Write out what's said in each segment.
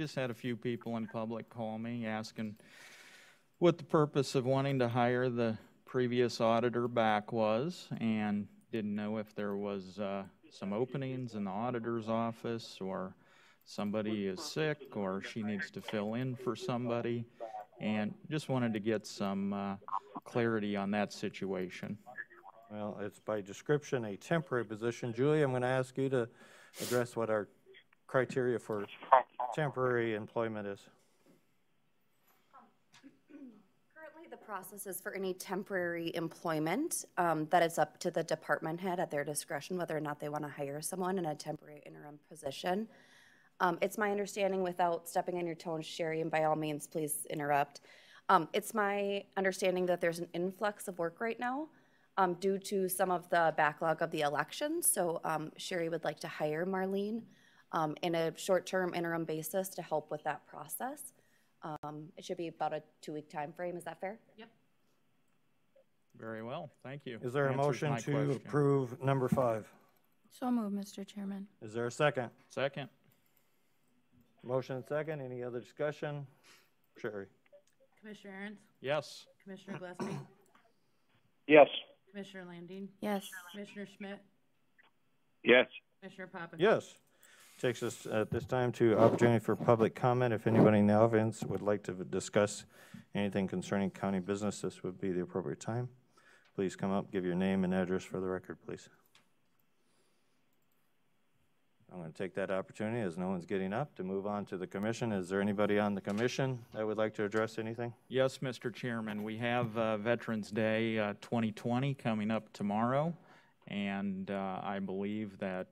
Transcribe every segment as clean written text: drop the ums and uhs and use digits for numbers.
just had a few people in public call me asking what the purpose of wanting to hire the previous auditor back was, and didn't know if there was some openings in the auditor's office, or somebody is sick, or she needs to fill in for somebody, and just wanted to get some clarity on that situation. Well, it's by description a temporary position. Julie, I'm going to ask you to address what our criteria for temporary employment is. Currently, the process is for any temporary employment that it's up to the department head at their discretion whether or not they want to hire someone in a temporary interim position. It's my understanding, without stepping on your toes, Sherry, and by all means, please interrupt. It's my understanding that there's an influx of work right now due to some of the backlog of the elections. So Sherry would like to hire Marlene in a short-term interim basis to help with that process. It should be about a 2-week time frame. Is that fair? Yep. Very well, thank you. Is there a motion to approve number 5? So moved, Mr. Chairman. Is there a second? Second. Motion and second. Any other discussion? Sherry. Commissioner Aaron's? Yes. Commissioner Gillespie? Yes. Commissioner Landine? Yes. Commissioner Schmidt? Yes. Commissioner Poppins? Yes. Takes us at this time to opportunity for public comment. If anybody in the audience would like to discuss anything concerning county business, this would be the appropriate time. Please come up, give your name and address for the record, please. I'm going to take that opportunity, as no one's getting up, to move on to the commission. Is there anybody on the commission that would like to address anything? Yes, Mr. Chairman. We have Veterans Day 2020 coming up tomorrow, and I believe that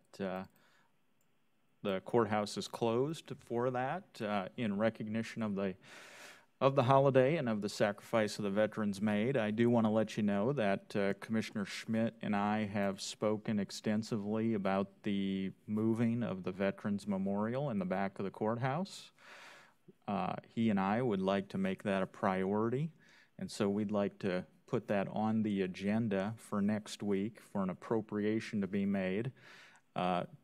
the courthouse is closed for that in recognition of the holiday and of the sacrifice of the veterans made. I do want to let you know that Commissioner Schmidt and I have spoken extensively about the moving of the Veterans Memorial in the back of the courthouse. He and I would like to make that a priority, and so we'd like to put that on the agenda for next week for an appropriation to be made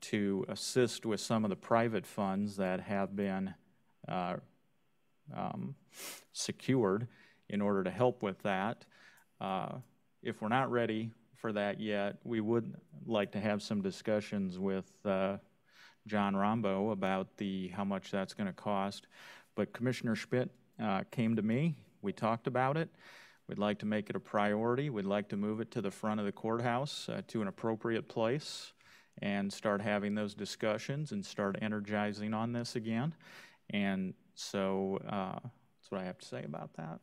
to assist with some of the private funds that have been secured in order to help with that. If we're not ready for that yet, we would like to have some discussions with John Rombo about how much that's going to cost. But Commissioner Schmidt came to me. We talked about it. We'd like to make it a priority. We'd like to move it to the front of the courthouse to an appropriate place and start having those discussions and start energizing on this again. And so that's what I have to say about that.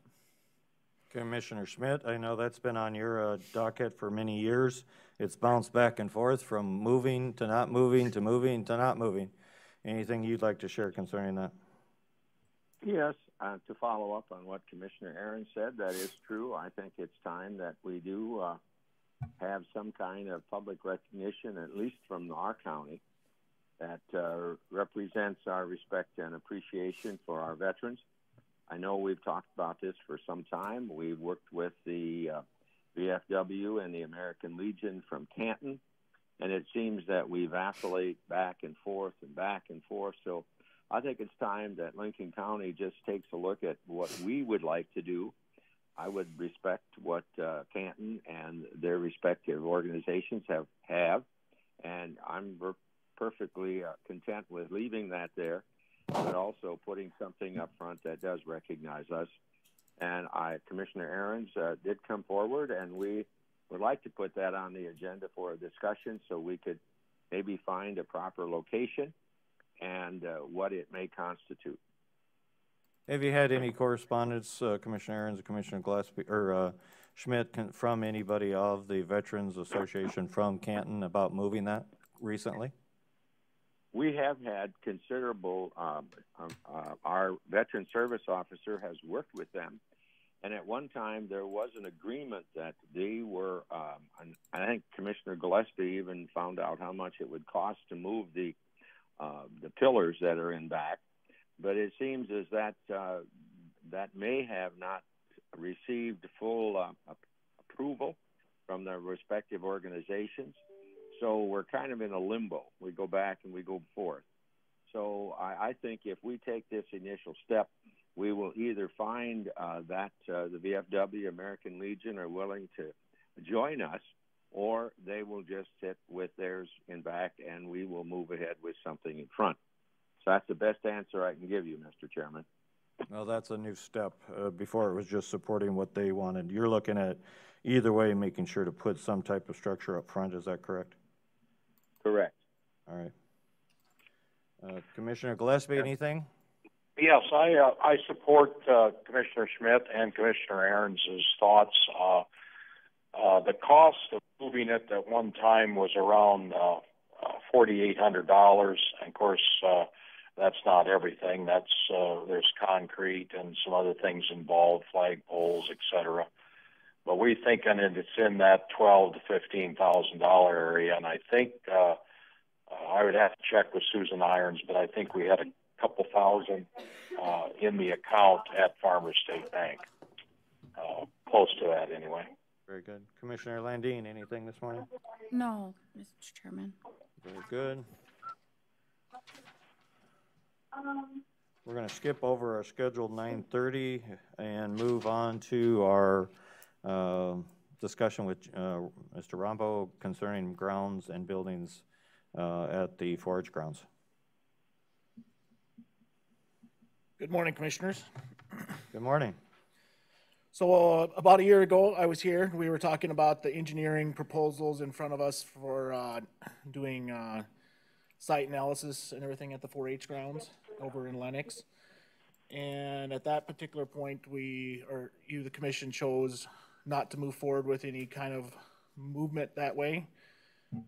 Commissioner Schmidt, I know that's been on your docket for many years. It's bounced back and forth from moving to not moving to moving to not moving. Anything you'd like to share concerning that? Yes, to follow up on what Commissioner Aaron said, that is true. I think it's time that we do have some kind of public recognition, at least from our county, that represents our respect and appreciation for our veterans. I know we've talked about this for some time. We've worked with the VFW and the American Legion from Canton, and it seems that we vacillate back and forth and back and forth. So I think it's time that Lincoln County just takes a look at what we would like to do. I would respect what Canton and their respective organizations have, and I'm perfectly content with leaving that there, but also putting something up front that does recognize us. And Commissioner Ahrens did come forward, and we would like to put that on the agenda for a discussion so we could maybe find a proper location and what it may constitute. Have you had any correspondence, Commissioner Ahrens and Commissioner Gillespie or Schmidt, from anybody of the Veterans Association from Canton about moving that recently? We have had considerable, our veteran service officer has worked with them, and at one time there was an agreement that they were, I think Commissioner Gillespie even found out how much it would cost to move the pillars that are in back, but it seems as that that may have not received full approval from their respective organizations. So we're kind of in a limbo. We go back and we go forth. So I think if we take this initial step, we will either find that the VFW, American Legion, are willing to join us, or they will just sit with theirs in back, and we will move ahead with something in front. So that's the best answer I can give you, Mr. Chairman. Well, that's a new step. Before it was just supporting what they wanted. You're looking at either way, making sure to put some type of structure up front. Is that correct? Correct. All right. Commissioner Gillespie, anything? Yes, I support Commissioner Schmidt and Commissioner Aaron's thoughts. The cost of moving it at one time was around $4,800, and of course that's not everything. That's there's concrete and some other things involved, flagpoles, etc. But we're thinking it's in that $12,000 to $15,000 area, and I think I would have to check with Susan Irons, but I think we had a couple thousand in the account at Farmers State Bank, close to that anyway. Very good. Commissioner Landine, anything this morning? No, Mr. Chairman. Very good. We're going to skip over our scheduled 9:30 and move on to our discussion with Mr. Rombo concerning grounds and buildings at the forage grounds. Good morning, Commissioners. Good morning. So about a year ago, I was here. We were talking about the engineering proposals in front of us for doing site analysis and everything at the 4-H grounds over in Lenox. And at that particular point, the commission chose not to move forward with any kind of movement that way.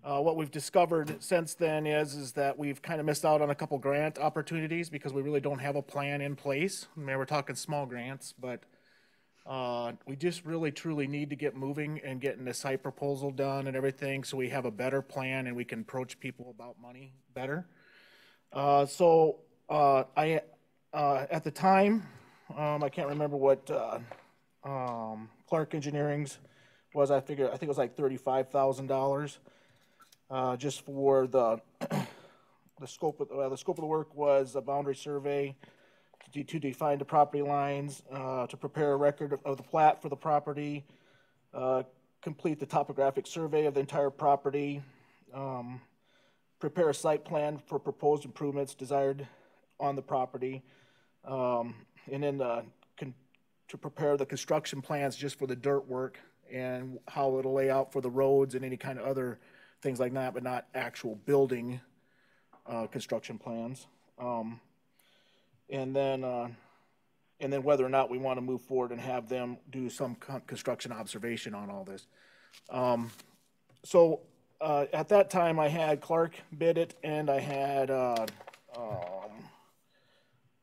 What we've discovered since then is that we've kind of missed out on a couple grant opportunities because we really don't have a plan in place. I mean, we're talking small grants, but we just really truly need to get moving and getting the site proposal done and everything so we have a better plan and we can approach people about money better. At the time, I can't remember what Clark Engineering's was. I think it was like $35,000. Just for the scope of the work was a boundary survey to define the property lines, to prepare a record of the plat for the property, complete the topographic survey of the entire property, prepare a site plan for proposed improvements desired on the property, and then to prepare the construction plans just for the dirt work and how it'll lay out for the roads and any kind of other things like that, but not actual building construction plans. And then whether or not we want to move forward and have them do some construction observation on all this. At that time, I had Clark bid it, and I had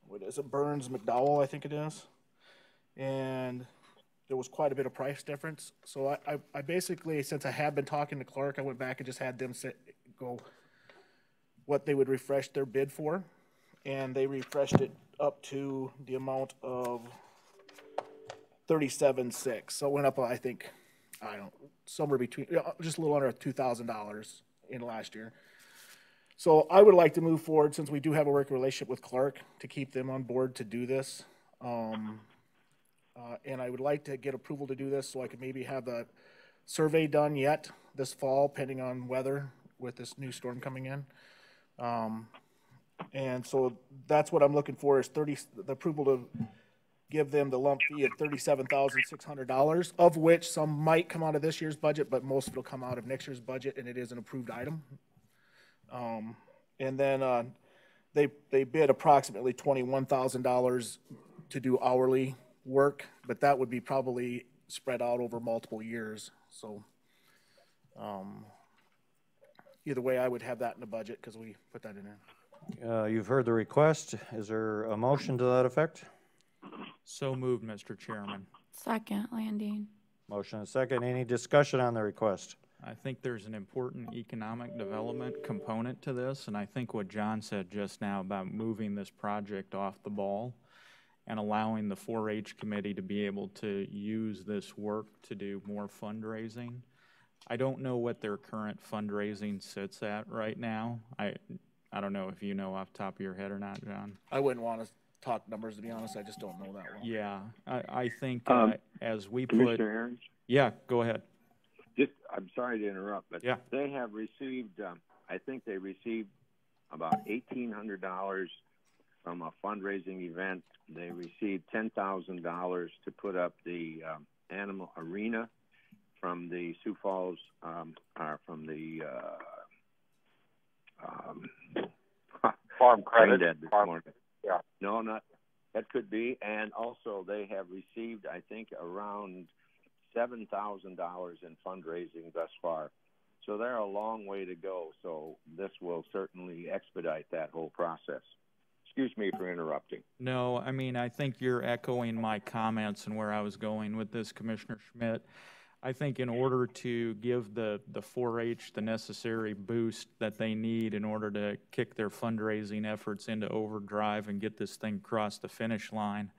what is it, Burns McDowell, I think it is, and there was quite a bit of price difference. So I basically, since I had been talking to Clark, I went back and just had them go what they would refresh their bid for, and they refreshed it up to the amount of $37,600. So it went up, I think, somewhere between, just a little under $2,000 in last year. So I would like to move forward, since we do have a working relationship with Clark, to keep them on board to do this. And I would like to get approval to do this so I could maybe have the survey done yet this fall, pending on weather with this new storm coming in. And so that's what I'm looking for, is the approval to give them the lump fee of $37,600, of which some might come out of this year's budget, but most of it will come out of next year's budget, and it is an approved item. And then they bid approximately $21,000 to do hourly work, but that would be probably spread out over multiple years. So either way, I would have that in the budget because we put that in there. You've heard the request. Is there a motion to that effect? So moved, Mr. Chairman. Second, Landine. Motion and second. Any discussion on the request? I think there's an important economic development component to this, and I think what John said just now about moving this project off the ball and allowing the 4-H committee to be able to use this work to do more fundraising. I don't know what their current fundraising sits at right now. I don't know if you know off the top of your head or not, John. I wouldn't want to talk numbers, to be honest. I just don't know that well. Yeah, I think as we Commissioner put, Aaron? yeah, go ahead. I'm sorry to interrupt, but Yeah. they have received, I think they received about $1,800 from a fundraising event. They received $10,000 to put up the animal arena from the Sioux Falls, from the Farm credit. Brain dead this Farm- morning. yeah. No, not that could be. And also, they have received, I think, around $7,000 in fundraising thus far. So they're a long way to go. So this will certainly expedite that whole process. Excuse me for interrupting. No, I mean, I think you're echoing my comments and where I was going with this, Commissioner Schmidt. I think in order to give the 4-H the necessary boost that they need in order to kick their fundraising efforts into overdrive and get this thing across the finish line,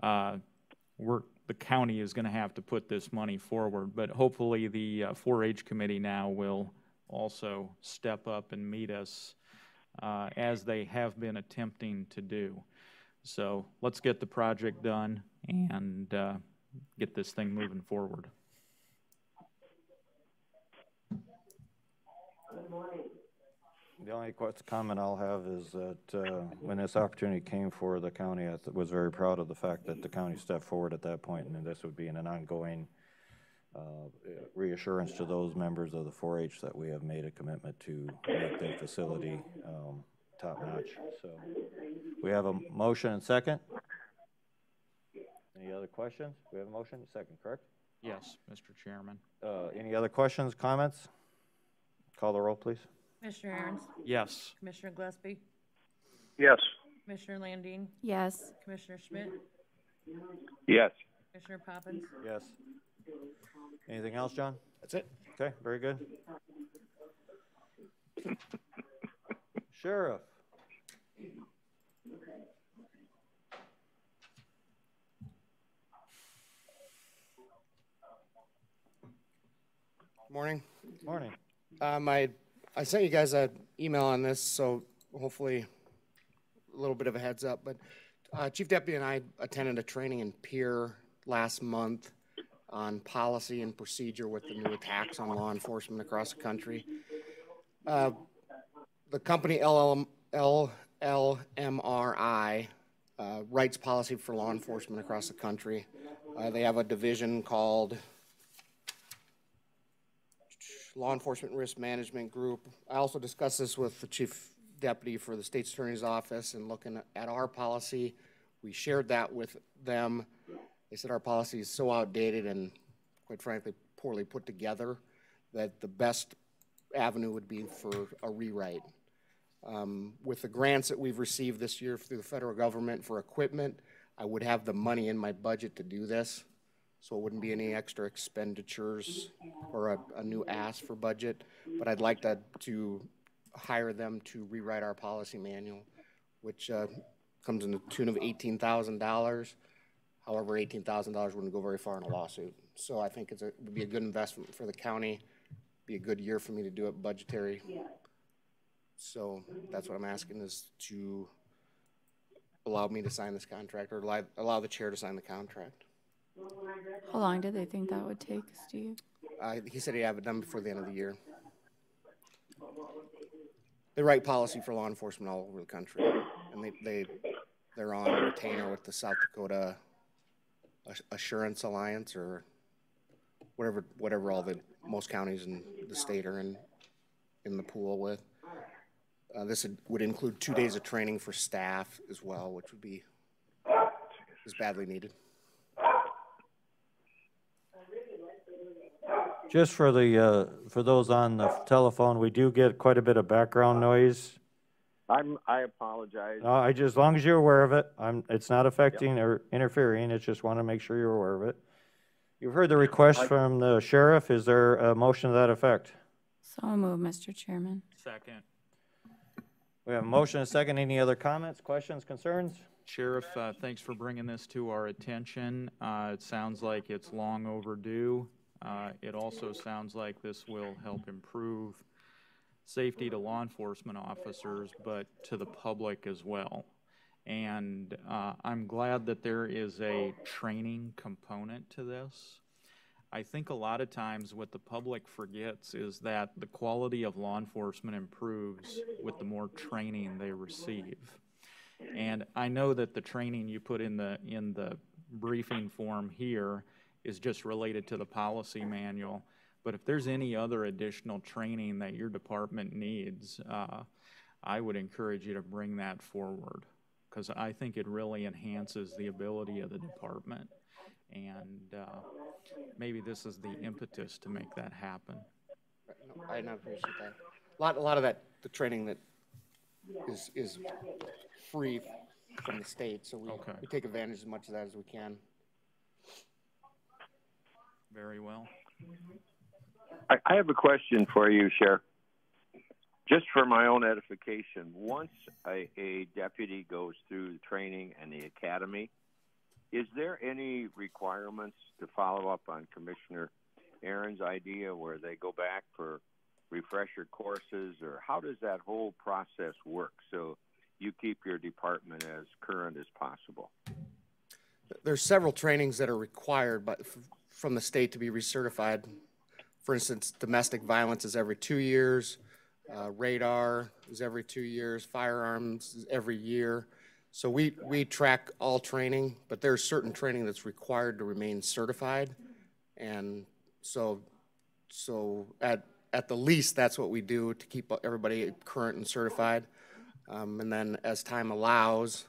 the county is going to have to put this money forward. But hopefully the 4-H committee now will also step up and meet us as they have been attempting to do. So let's get the project done and get this thing moving forward. The only comment I'll have is that when this opportunity came for the county, I was very proud of the fact that the county stepped forward at that point, and this would be an ongoing reassurance to those members of the 4-H that we have made a commitment to make the facility top-notch. So we have a motion and second. Any other questions? We have a motion and second, correct? Yes, Mr. Chairman. Any other questions, comments? Call the roll, please. Commissioner Aaron's, Yes. Commissioner Gillespie, Yes. Commissioner Landine, Yes. Commissioner Schmidt, Yes. Commissioner Poppins, Yes. Anything else, John? That's it. Okay, very good. Sheriff. Morning. Morning. I sent you guys an email on this, so hopefully a little bit of a heads up. But Chief Deputy and I attended a training in Pierre last month on policy and procedure with the new attacks on law enforcement across the country. The company LLMRI writes policy for law enforcement across the country. They have a division called Law Enforcement Risk Management Group. I also discussed this with the Chief Deputy for the State's Attorney's Office and looking at our policy. We shared that with them. They said our policy is so outdated and, quite frankly, poorly put together that the best avenue would be for a rewrite. With the grants that we've received this year through the federal government for equipment, I would have the money in my budget to do this. So it wouldn't be any extra expenditures or a new ask for budget. But I'd like to hire them to rewrite our policy manual, which comes in the tune of $18,000. However, $18,000 wouldn't go very far in a lawsuit. So I think it would be a good investment for the county, be a good year for me to do it budgetary. So that's what I'm asking, is to allow me to sign this contract, or allow the chair to sign the contract. How long did they think that would take, Steve? He said he'd have it done before the end of the year. They write policy for law enforcement all over the country, and they're on a retainer with the South Dakota Assurance Alliance, or whatever all the most counties in the state are in the pool with. This would include 2 days of training for staff as well, which would be is badly needed. Just for those on the telephone, we do get quite a bit of background noise. I apologize. As long as you're aware of it, it's not affecting or interfering. It's just want to make sure you're aware of it. You've heard the request from the sheriff. Is there a motion to that effect? So moved, Mr. Chairman. Second. We have a motion and a second. Any other comments, questions, concerns? Sheriff, thanks for bringing this to our attention. It sounds like it's long overdue. It also sounds like this will help improve safety to law enforcement officers, but to the public as well. And I'm glad that there is a training component to this. I think a lot of times what the public forgets is that the quality of law enforcement improves with the more training they receive. And I know that the training you put in the briefing form here is just related to the policy manual. But if there's any other additional training that your department needs, I would encourage you to bring that forward, because I think it really enhances the ability of the department. And maybe this is the impetus to make that happen. No, I appreciate that. A lot of that, the training that is free from the state, so we take advantage as much of that as we can. Very well. I have a question for you, Sheriff. Just for my own edification, once a deputy goes through training and the academy, is there any requirements to follow up on Commissioner Aaron's idea where they go back for refresher courses, or how does that whole process work so you keep your department as current as possible? There's several trainings that are required from the state to be recertified. For instance, domestic violence is every 2 years, radar is every 2 years, firearms is every year. So we track all training, but there's certain training that's required to remain certified. And so at the least, that's what we do to keep everybody current and certified. And then as time allows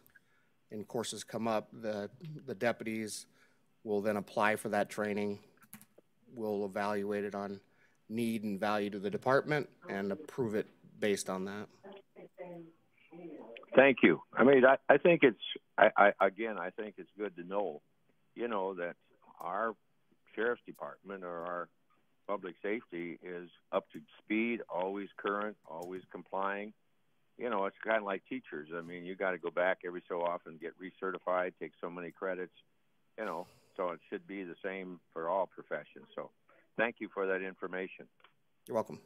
and courses come up, the deputies will then apply for that training. We'll evaluate it on need and value to the department and approve it based on that. Thank you. I mean, I think I think it's good to know, that our sheriff's department or our public safety is up to speed, always current, always complying. It's kind of like teachers. I mean, you got to go back every so often, get recertified, take so many credits, so it should be the same for all professions. So thank you for that information. You're welcome.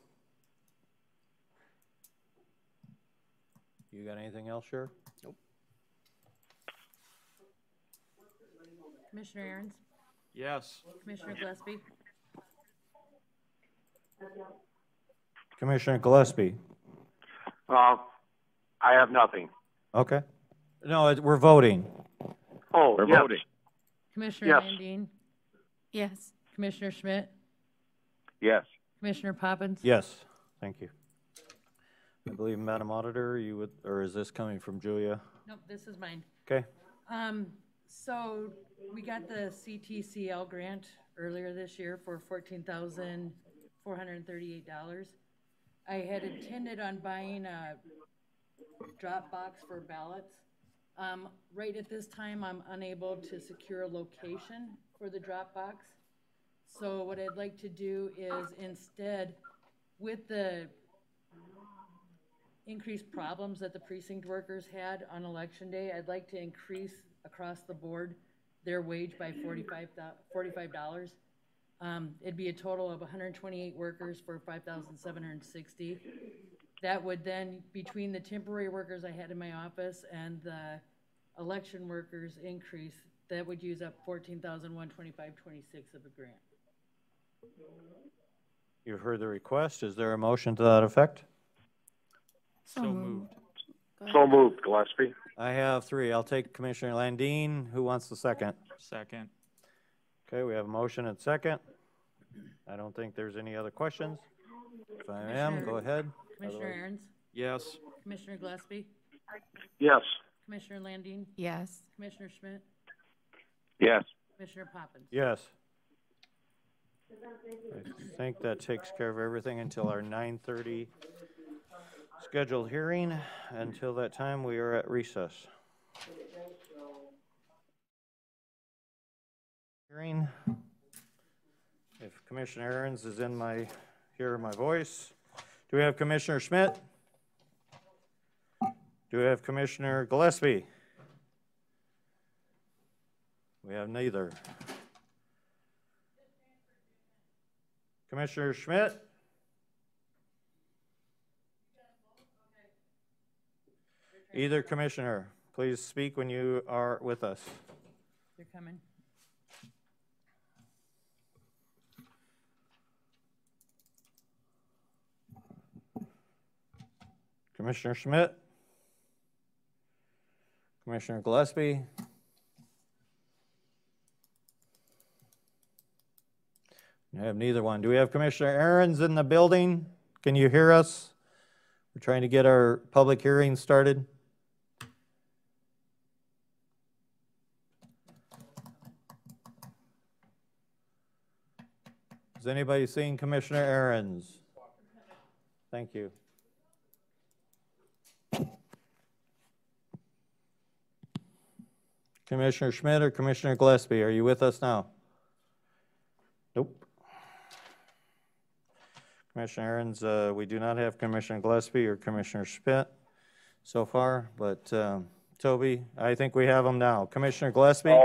You got anything else, Sheriff? Nope. Commissioner Aaron's? Yes. Commissioner Gillespie? Commissioner Gillespie? I have nothing. Okay. No, we're voting. Oh, We're yes. voting. Commissioner Yes. Landine? Yes. Commissioner Schmidt? Yes. Commissioner Poppins? Yes, thank you. I believe, Madam Auditor, you would, or is this coming from Julia? Nope, this is mine. Okay. So we got the CTCL grant earlier this year for $14,438. I had intended on buying a drop box for ballots. Right at this time, I'm unable to secure a location for the drop box. So what I'd like to do is instead, with the increased problems that the precinct workers had on election day, I'd like to increase across the board their wage by $45. It'd be a total of 128 workers for $5,760. That would then, between the temporary workers I had in my office and the election workers increase, that would use up $14,125.26 of a grant. You've heard the request. Is there a motion to that effect? So moved. So moved, Gillespie. I have three. I'll take Commissioner Landine. Who wants the second? Second. Okay, we have a motion and second. I don't think there's any other questions. If I am, go ahead. Commissioner Otherwise- Aaron's? Yes. Commissioner Gillespie? Yes. Commissioner Landine? Yes. Commissioner Schmidt? Yes. Commissioner Poppins? Yes. I think that takes care of everything until our 9:30 scheduled hearing. Until that time, we are at recess. Hearing. If Commissioner Aaron's is in hear my voice. Do we have Commissioner Schmidt? Do we have Commissioner Gillespie? We have neither. Commissioner Schmidt? Either commissioner, please speak when you are with us. They're coming. Commissioner Schmidt? Commissioner Gillespie? I have neither one. Do we have Commissioner Aaron's in the building? Can you hear us? We're trying to get our public hearing started. Has anybody seen Commissioner Aaron's? Thank you. Commissioner Schmidt or Commissioner Gillespie, are you with us now? Nope. Commissioner Aaron's, we do not have Commissioner Gillespie or Commissioner Schmidt so far, but Toby, I think we have them now. Commissioner Gillespie?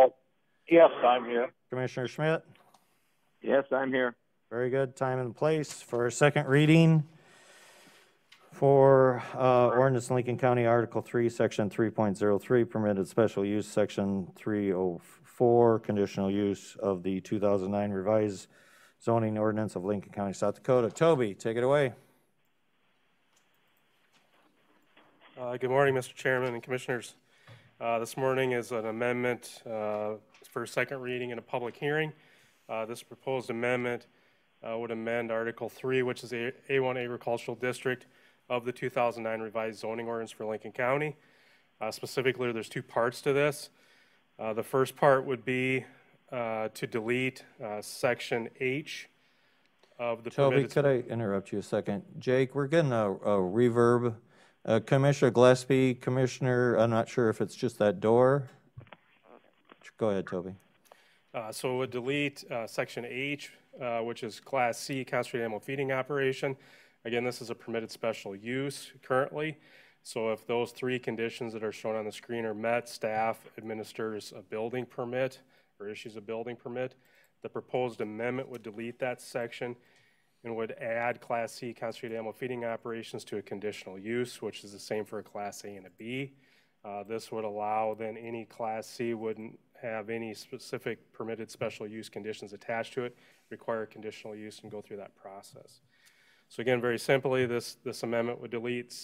Yes, I'm here. Commissioner Schmidt? Yes, I'm here. Very good. Time and place for a second reading for ordinance in Lincoln County, Article 3, Section 3.03, permitted special use, Section 304, conditional use of the 2009 revised zoning ordinance of Lincoln County, South Dakota. Toby, take it away. Good morning, Mr. Chairman and Commissioners. This morning is an amendment for second reading and a public hearing. This proposed amendment would amend Article 3, which is a A1 agricultural district of the 2009 revised zoning ordinance for Lincoln County. Specifically, there's two parts to this. The first part would be to delete Section H of the Toby, could I interrupt you a second? Jake, we're getting a reverb. Commissioner Gillespie, Commissioner, I'm not sure if it's just that door. Go ahead, Toby. So it would delete Section H, which is Class C, concentrated animal feeding operation. Again, this is a permitted special use currently. So if those three conditions that are shown on the screen are met, staff administers a building permit or issues a building permit. The proposed amendment would delete that section and would add Class C, concentrated animal feeding operations to a conditional use, which is the same for a Class A and a B. This would allow then any Class C wouldn't have any specific permitted special use conditions attached to it, require conditional use and go through that process. So again, very simply, this amendment would delete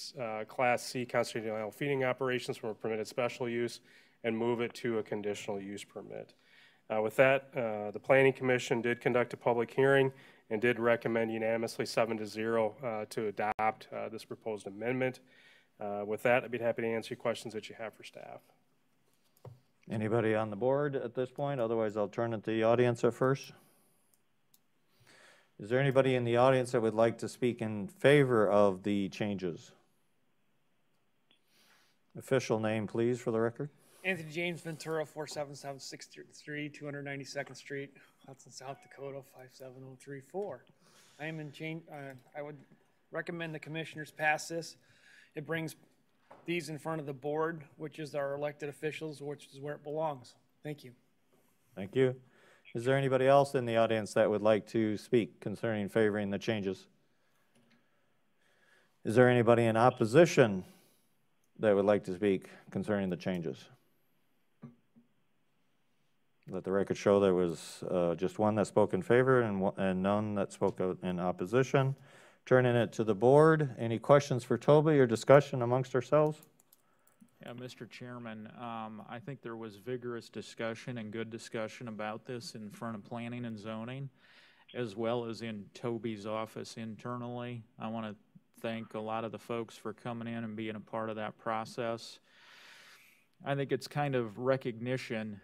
Class C concentrated animal feeding operations from a permitted special use and move it to a conditional use permit. With that, the Planning Commission did conduct a public hearing and did recommend unanimously 7-0 to adopt this proposed amendment. With that, I'd be happy to answer your questions that you have for staff. Anybody on the board at this point? Otherwise, I'll turn it to the audience at first. Is there anybody in the audience that would like to speak in favor of the changes? Official name, please, for the record. Anthony James Ventura, 47763, 292nd Street, Hudson, South Dakota, 57034. I would recommend the commissioners pass this. It brings these in front of the board, which is our elected officials, which is where it belongs. Thank you. Thank you. Is there anybody else in the audience that would like to speak concerning favoring the changes? Is there anybody in opposition that would like to speak concerning the changes? Let the record show there was just one that spoke in favor and none that spoke in opposition. Turning it to the board. Any questions for Toby or discussion amongst ourselves? Yeah, Mr. Chairman, I think there was vigorous discussion and good discussion about this in front of Planning and Zoning, as well as in Toby's office internally. I want to thank a lot of the folks for coming in and being a part of that process. I think it's kind of recognition.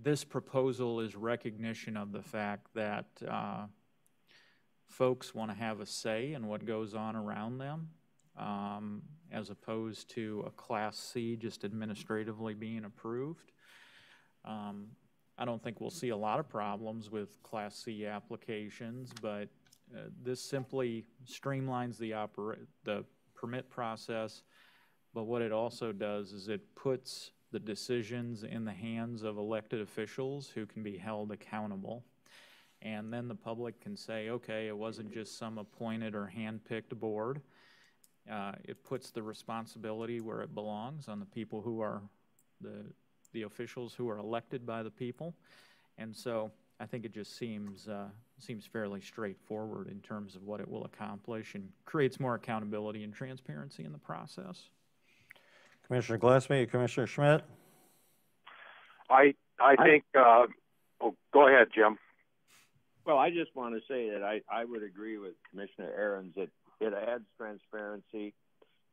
This proposal is recognition of the fact that folks want to have a say in what goes on around them. As opposed to a Class C just administratively being approved. I don't think we'll see a lot of problems with Class C applications, but this simply streamlines the permit process, but what it also does is it puts the decisions in the hands of elected officials who can be held accountable. And then the public can say, okay, it wasn't just some appointed or hand-picked board. It puts the responsibility where it belongs on the people who are the officials who are elected by the people. And so I think it just seems fairly straightforward in terms of what it will accomplish and creates more accountability and transparency in the process. Commissioner Glassby, Commissioner Schmidt? I think, oh, go ahead, Jim. Well, I just want to say that I would agree with Commissioner Aaron's that it adds transparency.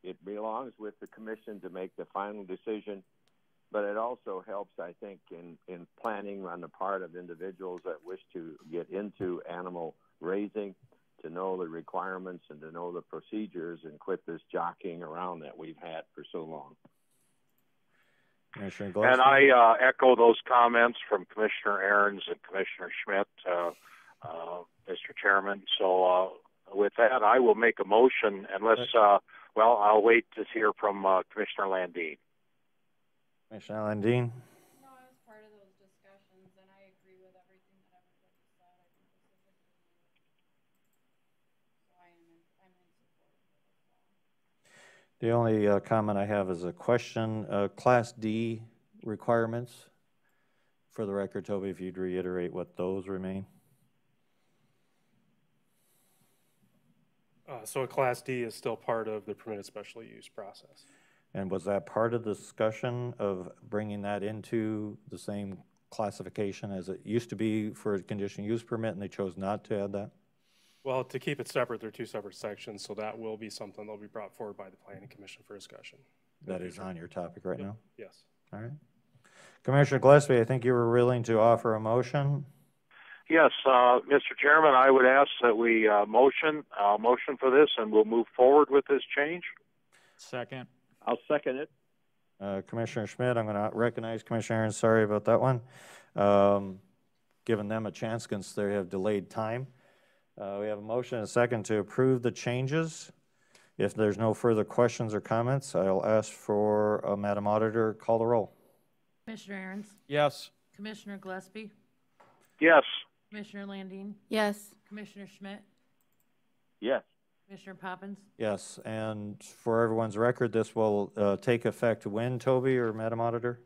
It belongs with the commission to make the final decision, but it also helps, I think, in planning on the part of individuals that wish to get into animal raising, to know the requirements and to know the procedures and quit this jockeying around that we've had for so long. Commissioner Glassby? And I echo those comments from Commissioner Aaron's and Commissioner Schmidt, Mr. Chairman. So with that, I will make a motion unless, well, I'll wait to hear from Commissioner Landine. Commissioner Landine? No, I was part of those discussions, and I agree with everything that everybody said. I think this is a good move. So I'm in support of it as well. The only comment I have is a question. Class D requirements. For the record, Toby, if you'd reiterate what those remain. So a Class D is still part of the permitted special use process. And was that part of the discussion of bringing that into the same classification as it used to be for a conditional use permit, and they chose not to add that? Well, to keep it separate, they're two separate sections, so that will be something that'll be brought forward by the Planning Commission for discussion. That is on your topic right now? Yes. All right. Commissioner Glassby, I think you were willing to offer a motion. Yes, Mr. Chairman, I would ask that we motion for this, and we'll move forward with this change. Second. I'll second it. Commissioner Schmidt, I'm going to recognize Commissioner Aaron. Sorry about that one. Giving them a chance since they have delayed time. We have a motion and a second to approve the changes. If there's no further questions or comments, I'll ask for Madam Auditor, call the roll. Commissioner Aaron's, Yes. Commissioner Gillespie, Yes. Commissioner Landine, Yes. Commissioner Schmidt, Yes. Commissioner Poppins. Yes, and for everyone's record, this will take effect when, Toby or Madam Auditor?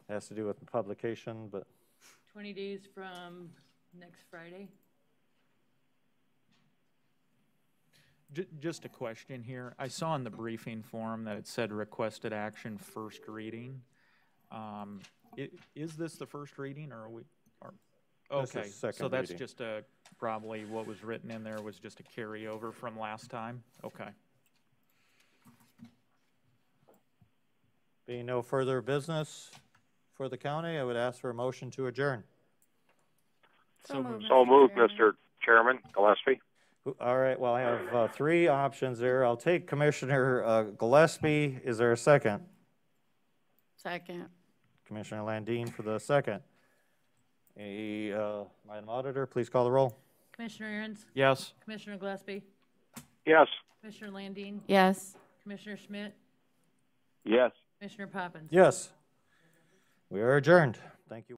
Has to do with the publication, but 20 days from next Friday. Just a question here. I saw in the briefing form that it said requested action first reading. Is this the first reading, or are we? This Okay, is second so that's reading. just probably what was written in there was just a carryover from last time? Okay. being no further business for the county, I would ask for a motion to adjourn. So moved, Mr. Chairman. Gillespie. All right, well, I have three options there. I'll take Commissioner Gillespie. Is there a second? Second. Commissioner Landine for the second. Madam Auditor, please call the roll. Commissioner Aaron's, Yes. Commissioner Gillespie, Yes. Commissioner Landine, Yes. Commissioner Schmidt, Yes. Commissioner Poppins. Yes. We are adjourned. Thank you.